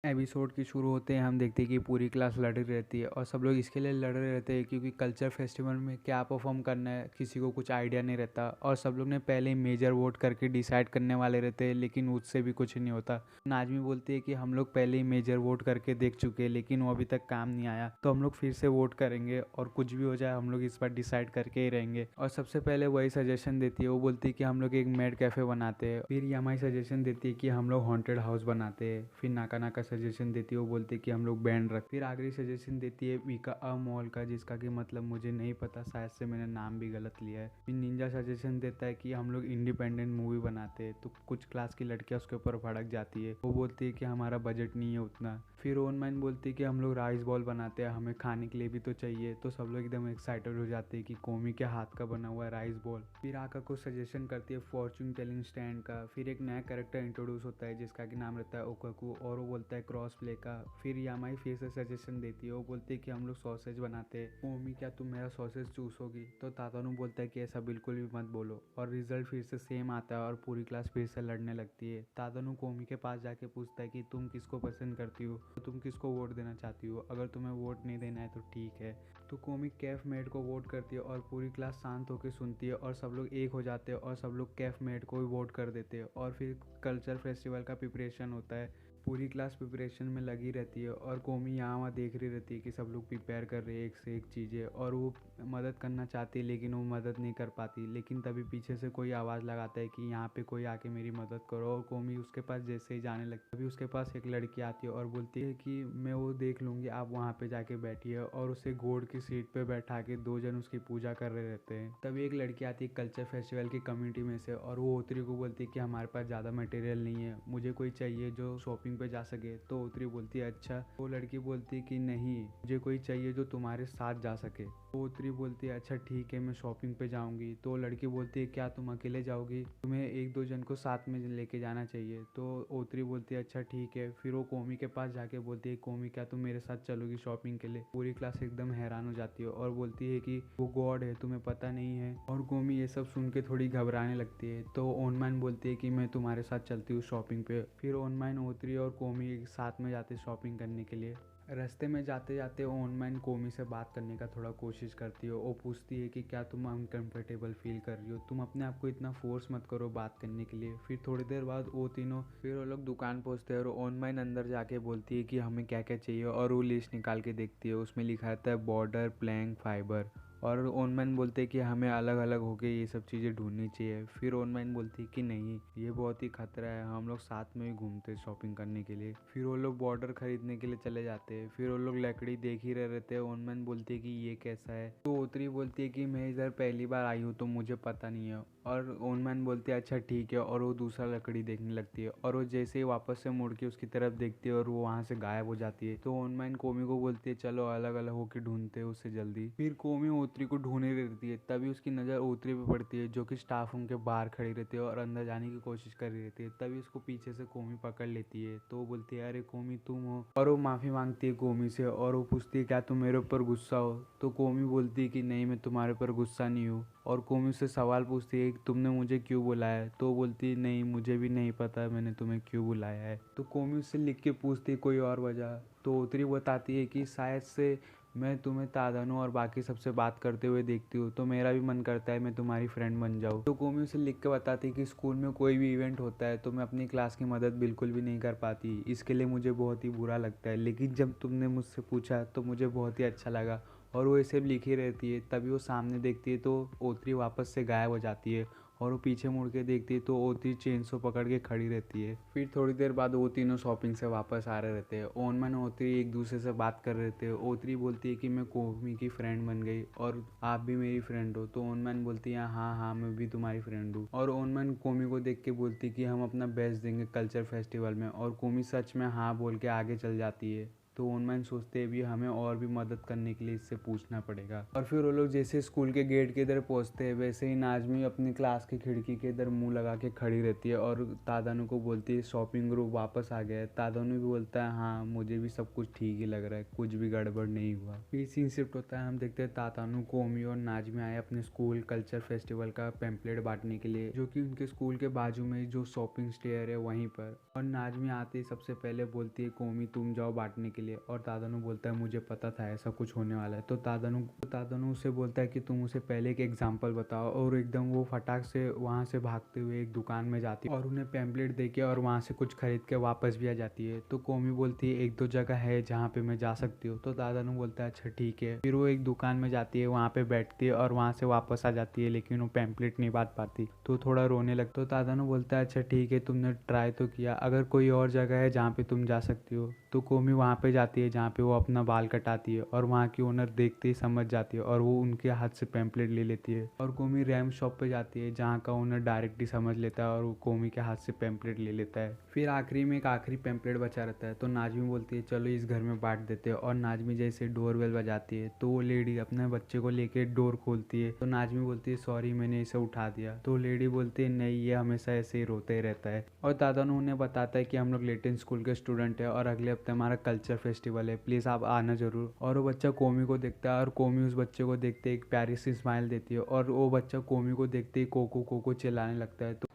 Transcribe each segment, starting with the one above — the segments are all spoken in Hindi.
एपिसोड की शुरू होते हैं हम देखते हैं कि पूरी क्लास लड़ रही रहती है और सब लोग इसके लिए लड़ रहे रहते हैं क्योंकि कल्चर फेस्टिवल में क्या परफॉर्म करना है किसी को कुछ आइडिया नहीं रहता और सब लोग ने पहले ही मेजर वोट करके डिसाइड करने वाले रहते हैं, लेकिन उससे भी कुछ नहीं होता। नाजमी बोलती है कि हम लोग पहले ही मेजर वोट करके देख चुके हैं लेकिन वो अभी तक काम नहीं आया, तो हम लोग फिर से वोट करेंगे और कुछ भी हो जाए हम लोग इस बार डिसाइड करके ही रहेंगे। और सबसे पहले वही सजेशन देती है, वो बोलती है कि हम लोग एक मेड कैफे बनाते हैं। फिर यमाई सजेशन देती है कि हम लोग हॉन्टेड हाउस बनाते हैं। फिर नाका नाका सजेशन देती है, वो बोलती है कि हम लोग बैंड रख। फिर आखिरी सजेशन देती है वीका अ मॉल का, जिसका कि मतलब मुझे नहीं पता, शायद से मैंने नाम भी गलत लिया है। फिर निंजा सजेशन देता है कि हम लोग इंडिपेंडेंट मूवी बनाते हैं, तो कुछ क्लास की लड़कियां उसके ऊपर भड़क जाती है। वो बोलती है कि हमारा बजट नहीं है उतना। फिर ओन मैन बोलती है कि हम लोग राइस बॉल बनाते हैं, हमें खाने के लिए भी तो चाहिए। तो सब लोग एकदम एक्साइटेड हो जाते हैं कि कोमी के हाथ का बना हुआ है राइस बॉल। फिर आका को सजेशन करती है फॉर्चून टेलिंग स्टैंड का। फिर एक नया कैरेक्टर इंट्रोड्यूस होता है जिसका कि नाम रहता है ओकाकू, और वो बोलता है क्रॉस प्ले का। फिर यामाई फिर से सजेशन देती है, वो बोलती है कि हम लोग सॉसेज बनाते हैं। कोमी क्या तुम मेरा सॉसेज चूसोगी? तो तातानु बोलता है कि ऐसा बिल्कुल भी मत बोलो। और रिजल्ट फिर से सेम आता है और पूरी क्लास फिर से लड़ने लगती है। तातानु कोमी के पास जाके पूछता है कि तुम किसको पसंद करती हो, तो तुम किसको वोट देना चाहती हो? अगर तुम्हें वोट नहीं देना है तो ठीक है। तो कोमी कैफ मेड को वोट करती है और पूरी क्लास शांत होकर सुनती है और सब लोग एक हो जाते हैं और सब लोग कैफ मेड को भी वोट कर देते हैं। और फिर कल्चर फेस्टिवल का प्रिपरेशन होता है। पूरी क्लास प्रिपरेशन में लगी रहती है और कोमी यहाँ वहाँ देख रही रहती है कि सब लोग प्रिपेयर कर रहे हैं एक से एक चीज़ें, और वो मदद करना चाहती है लेकिन वो मदद नहीं कर पाती। लेकिन तभी पीछे से कोई आवाज़ लगाता है कि यहाँ पे कोई आके मेरी मदद करो, और कोमी उसके पास जैसे ही जाने लगती है तभी उसके पास एक लड़की आती है और बोलती है कि मैं वो देख लूँगी, आप वहाँ पे जाके बैठिए। और उसे घोड़ की सीट पे बैठा के दो जन उसकी पूजा कर रहे रहते हैं। तभी एक लड़की आती है कल्चर फेस्टिवल की कम्युनिटी में से, और वो ओत्री को बोलती है कि हमारे पास ज़्यादा मटेरियल नहीं है, मुझे कोई चाहिए जो शॉपिंग पे जा सके। तो ओत्री बोलती है अच्छा। वो लड़की बोलती है कि नहीं, मुझे कोई चाहिए जो तुम्हारे साथ जा सके। तो ओत्री बोलती है अच्छा ठीक है, मैं शॉपिंग पे जाऊंगी। तो लड़की बोलती है क्या तुम अकेले जाओगी? तुम्हें एक दो जन को साथ में लेके जाना चाहिए। तो ओत्री बोलती है अच्छा ठीक है। फिर वो कोमी के पास जाके बोलती है कोमी क्या तुम मेरे साथ चलोगी शॉपिंग के लिए? पूरी क्लास एकदम हैरान हो जाती है और बोलती है कि वो गॉड है, तुम्हें पता नहीं है। और कोमी ये सब सुन के थोड़ी घबराने लगती है। तो ओनमैन बोलती है कि मैं तुम्हारे साथ चलती हूँ शॉपिंग पे। फिर ओनमैन, ओत्री और कोमी एक साथ में जाते शॉपिंग करने के लिए। रास्ते में जाते जाते ओनमैन कोमी से बात करने का थोड़ा कोशिश करती है। वो पूछती है कि क्या तुम अनकंफर्टेबल फील कर रही हो? तुम अपने आप को इतना फोर्स मत करो बात करने के लिए। फिर थोड़ी देर बाद वो तीनों फिर वो लोग दुकान पहुंचते हैं और ओनमैन अंदर जाके बोलती है कि हमें क्या क्या चाहिए, और वो लिस्ट निकाल के देखती है। उसमें लिखा रहता है बॉर्डर, प्लैंक, फाइबर। और ओनमैन बोलते हैं कि हमें अलग अलग होके ये सब चीज़ें ढूंढनी चाहिए। फिर ओनमैन बोलती है कि नहीं, ये बहुत ही खतरा है, हम लोग साथ में ही घूमते शॉपिंग करने के लिए। फिर वो लोग बॉर्डर खरीदने के लिए चले जाते हैं। फिर वो लोग लकड़ी देख ही रहे रहते हैं। ओनमैन बोलती है कि ये कैसा है? तो ओत्री बोलती है कि मैं इधर पहली बार आई हूँ तो मुझे पता नहीं है। और ओनमैन बोलती है अच्छा ठीक है, और वो दूसरा लकड़ी देखने लगती है। और वो जैसे ही वापस से मुड़ के उसकी तरफ देखती है और वो वहाँ से गायब हो जाती है। तो ओनमैन कोमी को बोलती है चलो अलग अलग होके ढूंढते हैं उससे जल्दी। फिर कोमी ओत्री को ढूंढने रहती है, तभी उसकी नज़र ओत्री पे पड़ती है जो कि स्टाफ रूम के बाहर खड़ी रहती है और अंदर जाने की कोशिश कर रही रहती है। तभी उसको पीछे से कोमी पकड़ लेती है। तो वो बोलती है अरे कोमी तुम हो, और वो माफ़ी मांगती है कोमी से। और वो पूछती है क्या तुम मेरे ऊपर गुस्सा हो? तो कोमी बोलती है कि नहीं, मैं तुम्हारे ऊपर गुस्सा नहीं हूँ। और कोमी उससे सवाल पूछती है तुमने मुझे क्यों बुलाया है? तो बोलती है नहीं, मुझे भी नहीं पता मैंने तुम्हें क्यों बुलाया है। तो कोमी उससे लिख के पूछती है कोई और वजह? तो ओत्री बताती है कि शायद से मैं तुम्हें तादानो और बाकी सबसे बात करते हुए देखती हूँ, तो मेरा भी मन करता है मैं तुम्हारी फ्रेंड बन जाऊँ। तो कोमी उसे लिख के बताती है कि स्कूल में कोई भी इवेंट होता है तो मैं अपनी क्लास की मदद बिल्कुल भी नहीं कर पाती, इसके लिए मुझे बहुत ही बुरा लगता है। लेकिन जब तुमने मुझसे पूछा तो मुझे बहुत ही अच्छा लगा। और वो ऐसे लिखी रहती है। तभी वो सामने देखती है तो ओत्री वापस से गायब हो जाती है। और वो पीछे मुड़ के देखती है तो ओत्री चेनसो पकड़ के खड़ी रहती है। फिर थोड़ी देर बाद वो तीनों शॉपिंग से वापस आ रहे रहते हैं। ओनमैन और ओत्री एक दूसरे से बात कर रहे थे। ओत्री बोलती है कि मैं कोमी की फ्रेंड बन गई और आप भी मेरी फ्रेंड हो। तो ओनमैन बोलती है हाँ हाँ, मैं भी तुम्हारी फ्रेंड हूँ। और ओनमैन कोमी को देख के बोलती है कि हम अपना बेस्ट देंगे कल्चर फेस्टिवल में। और कोमी सच में हाँ बोल के आगे चल जाती है। तो ओनमैन सोचते हैं भी हमें और भी मदद करने के लिए इससे पूछना पड़ेगा। और फिर वो लोग जैसे स्कूल के गेट के इधर पहुँचते हैं वैसे ही नाज़मी अपनी क्लास की खिड़की के इधर मुंह लगा के खड़ी रहती है और तादानू को बोलती है शॉपिंग ग्रुप वापस आ गया है। तादानू भी बोलता है हाँ मुझे भी सब कुछ ठीक ही लग रहा है, कुछ भी गड़बड़ नहीं हुआ। फिर सीन शिफ्ट होता है, हम देखते हैं तादानू, कोमी और नाज़मी आए अपने स्कूल कल्चर फेस्टिवल का पैम्पलेट बांटने के लिए, जो कि उनके स्कूल के बाजू में जो शॉपिंग स्टेयर है वहीं पर। और नाज़मी आते ही सबसे पहले बोलती है कोमी तुम जाओ बांटने के लिए, और तादानू बोलता है मुझे पता था ऐसा कुछ होने वाला है। तो तादानू उसे बोलता है कि तुम उसे पहले एक एग्जाम्पल बताओ, और एकदम वो फटाक से वहाँ से भागते हुए एक दुकान में जाती है और उन्हें पैम्पलेट दे के और वहाँ से कुछ खरीद के वापस भी आ जाती है। तो कोमी बोलती है एक दो जगह है जहाँ पे मैं जा सकती हूँ। तो तादानू बोलता है अच्छा ठीक है। फिर वो एक दुकान में जाती है, वहाँ पे बैठती है और वहाँ से वापस आ जाती है, लेकिन वो पैम्पलेट नहीं बांट पाती तो थोड़ा रोने लगता। तो तादानू बोलता है अच्छा ठीक है तुमने ट्राई तो किया, अगर कोई और जगह है जहाँ पे तुम जा सकती हो। तो कोमी वहाँ पे जाती है जहाँ पे वो अपना बाल कटाती है, और वहाँ की ओनर देखते ही समझ जाती है और वो उनके हाथ से पैम्पलेट ले लेती है। और कोमी रैम शॉप पे जाती है जहाँ का ओनर डायरेक्ट ही समझ लेता है और वो कोमी के हाथ से पैम्पलेट ले लेता है। फिर आखिरी में एक आखिरी पैम्पलेट बचा रहता है, तो नाज़मी बोलती है चलो इस घर में बांट देते हैं। और नाज़मी जैसे डोर बेल बजाती है तो वो लेडी अपने बच्चे को लेके डोर खोलती है। तो नाज़मी बोलती है सॉरी मैंने इसे उठा दिया। तो लेडी बोलती है नहीं ये हमेशा ऐसे ही रोते ही रहता है। और तादानू उन्हें बताता है कि हम लोग लेटिन स्कूल के स्टूडेंट है और अगले हफ्ते हमारा कल्चर फेस्टिवल है, प्लीज़ आप आना ज़रूर। और वो बच्चा कोमी को देखता है और कोमी उस बच्चे को देखते ही एक प्यारी सी स्माइल देती है, और वो बच्चा कोमी को देखते ही कोको कोको चिल्लाने लगता है। तो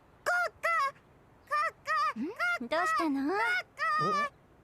どうしたの？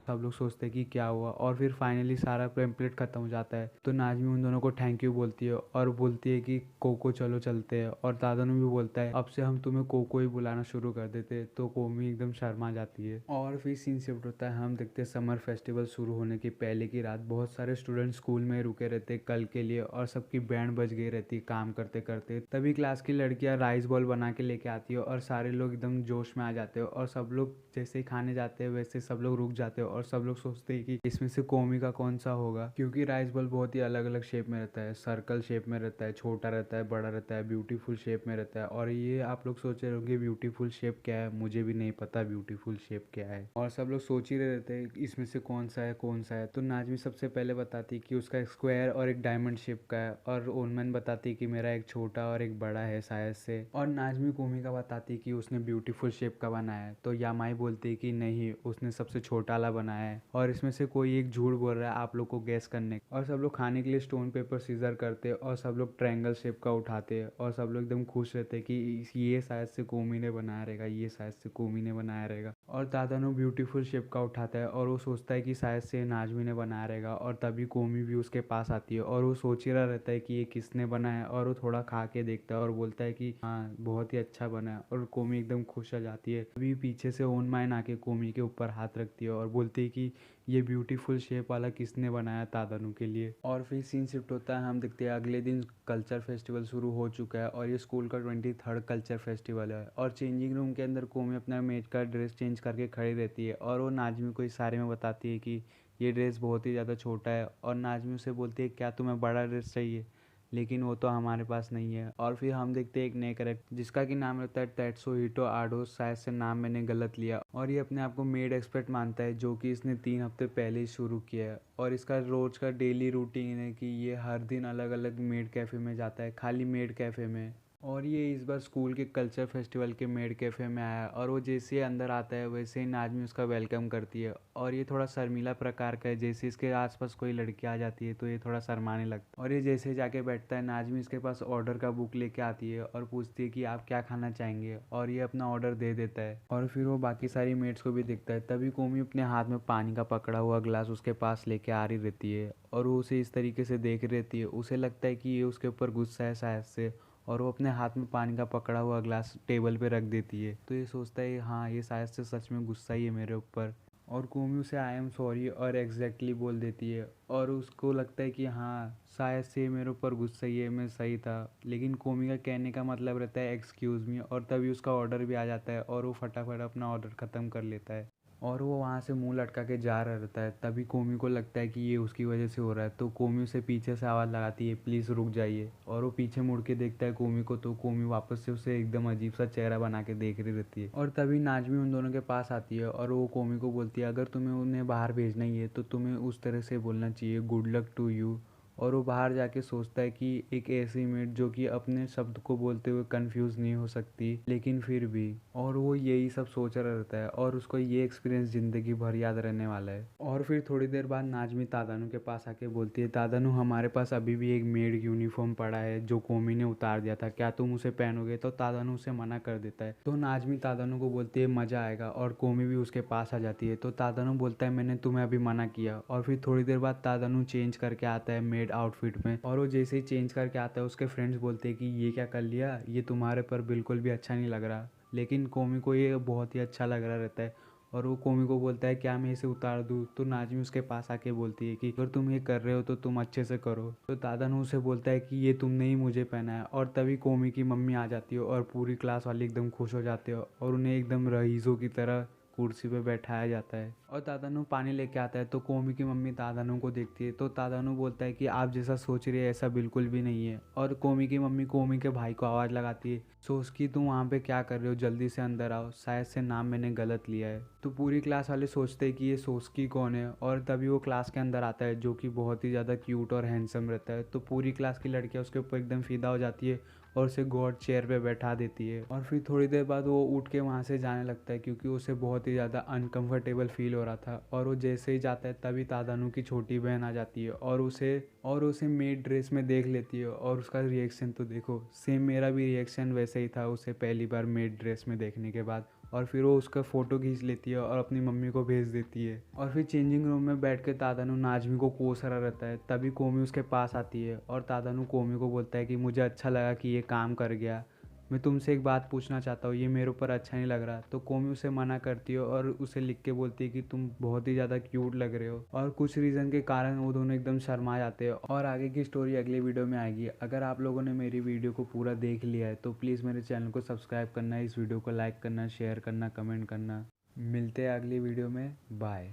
सब लोग सोचते हैं कि क्या हुआ, और फिर फाइनली सारा पैम्पलेट खत्म हो जाता है। तो नाज़मी उन दोनों को थैंक यू बोलती है और बोलती है कि कोको चलो चलते हैं। और तादानू भी बोलता है अब से हम तुम्हें कोको ही बुलाना शुरू कर देते। तो कोमी एकदम शर्मा जाती है। और फिर सीन शिफ्ट होता है, हम देखते हैं समर फेस्टिवल शुरू होने की पहले की रात बहुत सारे स्टूडेंट स्कूल में रुके रहते कल के लिए, और सबकी बैंड बज गई रहती काम करते करते। तभी क्लास की लड़कियां राइस बॉल बना के लेके आती है और सारे लोग एकदम जोश में आ जाते हैं, और सब लोग जैसे ही खाने जाते हैं वैसे सब लोग रुक जाते हैं और सब लोग सोचते हैं कि इसमें से कोमी का कौन सा होगा, क्योंकि राइस बॉल बहुत ही अलग अलग शेप में रहता है, सर्कल शेप में रहता है, छोटा रहता है, बड़ा रहता है, ब्यूटीफुल शेप में रहता है। और ये आप लोग सोच रहे होंगे ब्यूटीफुल शेप क्या है, मुझे भी नहीं पता ब्यूटीफुल शेप क्या है, और सब लोग सोच ही रहे रहते हैं इसमें से कौन सा है कौन सा है। तो नाज़मी सबसे पहले बताती कि उसका एक स्क्वायर और एक डायमंड शेप का है, और ओनमैन बताती कि मेरा एक छोटा और एक बड़ा है शायद से। और नाज़मी कोमी का बताती कि उसने ब्यूटीफुल शेप का बनाया है। तो यामाई बोलती कि नहीं उसने सबसे छोटा वाला बनाया है, और इसमें से कोई एक झूठ बोल रहा है आप लोग को गैस करने। और सब लोग खाने के लिए स्टोन पेपर सीजर करते हैं और सब लोग ट्रायंगल शेप का उठाते हैं, और सब लोग एकदम खुश रहते हैं कि ये शायद से कोमी ने बनाया रहेगा, ये शायद से कोमी ने बनाया रहेगा। और तादानू ब्यूटीफुल शेप का उठाता है और वो सोचता है कि शायद से नाज़मी ने बनाया रहेगा, और तभी कोमी भी उसके पास आती है और वो सोच ही रहा रहता है कि ये किसने बनाया, और वो थोड़ा खा के देखता है और बोलता है कि हाँ बहुत ही अच्छा बना है, और कोमी एकदम खुश हो जाती है। अभी पीछे से ओनमाइन आके कोमी के ऊपर हाथ रखती है और बोलती है कि ये ब्यूटीफुल शेप वाला किसने बनाया तादानू के लिए। और फिर सीन शिफ्ट होता है, हम देखते हैं अगले दिन कल्चर फेस्टिवल शुरू हो चुका है, और ये स्कूल का 23rd कल्चर फेस्टिवल है। और चेंजिंग रूम के अंदर कोमी अपना मेज का ड्रेस चेंज करके खड़ी रहती है, और वो नाज़मी को इस सारे में बताती है कि ये ड्रेस बहुत ही ज़्यादा छोटा है, और नाज़मी उसे बोलती है क्या तुम्हें बड़ा ड्रेस चाहिए, लेकिन वो तो हमारे पास नहीं है। और फिर हम देखते हैं एक नए कैरेक्टर जिसका कि नाम रहता है टेत्सुहितो आडो, शायद से नाम मैंने गलत लिया, और ये अपने आप को मेड एक्सपर्ट मानता है, जो कि इसने 3 हफ्ते पहले ही शुरू किया है। और इसका रोज का डेली रूटीन है कि ये हर दिन अलग अलग मेड कैफ़े में जाता है, खाली मेड कैफ़े में। और ये इस बार स्कूल के कल्चर फेस्टिवल के मेड कैफ़े में आया, और वो जैसे ही अंदर आता है वैसे ही नाज़मी उसका वेलकम करती है। और ये थोड़ा शर्मीला प्रकार का है, जैसे इसके आसपास कोई लड़की आ जाती है तो ये थोड़ा शर्माने लगता है। और ये जैसे जाके बैठता है, नाज़मी इसके पास ऑर्डर का बुक लेके आती है और पूछती है कि आप क्या खाना चाहेंगे, और ये अपना ऑर्डर दे देता है। और फिर वो बाकी सारी मेड्स को भी देखता है, तभी कोमी अपने हाथ में पानी का पकड़ा हुआ ग्लास उसके पास लेके आ रही रहती है, और वो उसे इस तरीके से देख रही रहती है। उसे लगता है कि ये उसके ऊपर गुस्सा है शायद से, और वो अपने हाथ में पानी का पकड़ा हुआ ग्लास टेबल पे रख देती है। तो ये सोचता है हाँ ये शायद से सच में गुस्सा ही है मेरे ऊपर। और कोमी उसे आई एम सॉरी और एग्जैक्टली बोल देती है, और उसको लगता है कि हाँ शायद से मेरे ऊपर गुस्सा ही है, मैं सही था। लेकिन कोमी का कहने का मतलब रहता है एक्सक्यूज़ मी, और तभी उसका ऑर्डर भी आ जाता है और वो फटाफट अपना ऑर्डर ख़त्म कर लेता है। और वो वहाँ से मुंह लटका के जा रहा रहता है। तभी कोमी को लगता है कि ये उसकी वजह से हो रहा है, तो कोमी उसे पीछे से आवाज़ लगाती है, प्लीज़ रुक जाइए। और वो पीछे मुड़ के देखता है कोमी को, तो कोमी वापस से उसे एकदम अजीब सा चेहरा बना के देख रही रहती है। और तभी नाजमी उन दोनों के पास आती है और वो कोमी को बोलती है, अगर तुम्हें उन्हें बाहर भेजना ही है तो तुम्हें उस तरह से बोलना चाहिए, गुड लक टू यू। और वो बाहर जाके सोचता है कि एक ऐसी मेड जो कि अपने शब्द को बोलते हुए कंफ्यूज नहीं हो सकती, लेकिन फिर भी। और वो यही सब सोच रहा रहता है और उसको ये एक्सपीरियंस ज़िंदगी भर याद रहने वाला है। और फिर थोड़ी देर बाद नाजमी तादानू के पास आके बोलती है, तादानू हमारे पास अभी भी एक मेड यूनिफॉर्म पड़ा है जो कोमी ने उतार दिया था, क्या तुम उसे पहनोगे? तो तादानू उसे मना कर देता है। तो नाजमी तादानू को बोलती है मज़ा आएगा, और कोमी भी उसके पास आ जाती है। तो तादानू बोलता है मैंने तुम्हें अभी मना किया। और फिर थोड़ी देर बाद तादानू चेंज करके आता है मेड आउटफिट में, और वो जैसे ही चेंज करके आता है उसके फ्रेंड्स बोलते हैं कि ये क्या कर लिया, ये तुम्हारे पर बिल्कुल भी अच्छा नहीं लग रहा। लेकिन कोमी को ये बहुत ही अच्छा लग रहा रहता है, और वो कोमी को बोलता है क्या मैं इसे उतार दूँ? तो नाजमी उसके पास आके बोलती है कि अगर तुम ये कर रहे हो तो तुम अच्छे से करो। तो तादानू उसे बोलता है कि ये तुमने ही मुझे पहना है। और तभी कोमी की मम्मी आ जाती है और पूरी क्लास वाले एकदम खुश हो जाते हो और उन्हें एकदम रईसों की तरह कुर्सी पे बैठाया जाता है। और तादानू पानी लेके आता है, तो कोमी की मम्मी तादानू को देखती है। तो तादानू बोलता है कि आप जैसा सोच रही है ऐसा बिल्कुल भी नहीं है। और कोमी की मम्मी कोमी के भाई को आवाज़ लगाती है, सोस्की तुम वहाँ पे क्या कर रहे हो, जल्दी से अंदर आओ, शायद से नाम मैंने गलत लिया है। तो पूरी क्लास वाले सोचते हैं कि ये सोस्की कौन है, और तभी वो क्लास के अंदर आता है जो कि बहुत ही ज़्यादा क्यूट और हैंडसम रहता है। तो पूरी क्लास की लड़कियाँ उसके ऊपर एकदम फिदा हो जाती है और उसे गॉड चेयर पे बैठा देती है। और फिर थोड़ी देर बाद वो उठ के वहाँ से जाने लगता है क्योंकि उसे बहुत ही ज़्यादा अनकंफर्टेबल फील हो रहा था। और वो जैसे ही जाता है तभी तादानू की छोटी बहन आ जाती है और उसे मेड ड्रेस में देख लेती है। और उसका रिएक्शन तो देखो, सेम मेरा भी रिएक्शन वैसे ही था उसे पहली बार मेड ड्रेस में देखने के बाद। और फिर वो उसका फ़ोटो खींच लेती है और अपनी मम्मी को भेज देती है। और फिर चेंजिंग रूम में बैठ के तादानू नाजमी को कोस रहा रहता है। तभी कोमी उसके पास आती है और तादानू कोमी को बोलता है कि मुझे अच्छा लगा कि ये काम कर गया, मैं तुमसे एक बात पूछना चाहता हूँ, ये मेरे ऊपर अच्छा नहीं लग रहा। तो कोमी उसे मना करती है और उसे लिख के बोलती है कि तुम बहुत ही ज़्यादा क्यूट लग रहे हो। और कुछ रीज़न के कारण वो दोनों एकदम शर्मा जाते हैं। और आगे की स्टोरी अगली वीडियो में आएगी। अगर आप लोगों ने मेरी वीडियो को पूरा देख लिया है तो प्लीज़ मेरे चैनल को सब्सक्राइब करना, इस वीडियो को लाइक करना, शेयर करना, कमेंट करना। मिलते हैं अगली वीडियो में, बाय।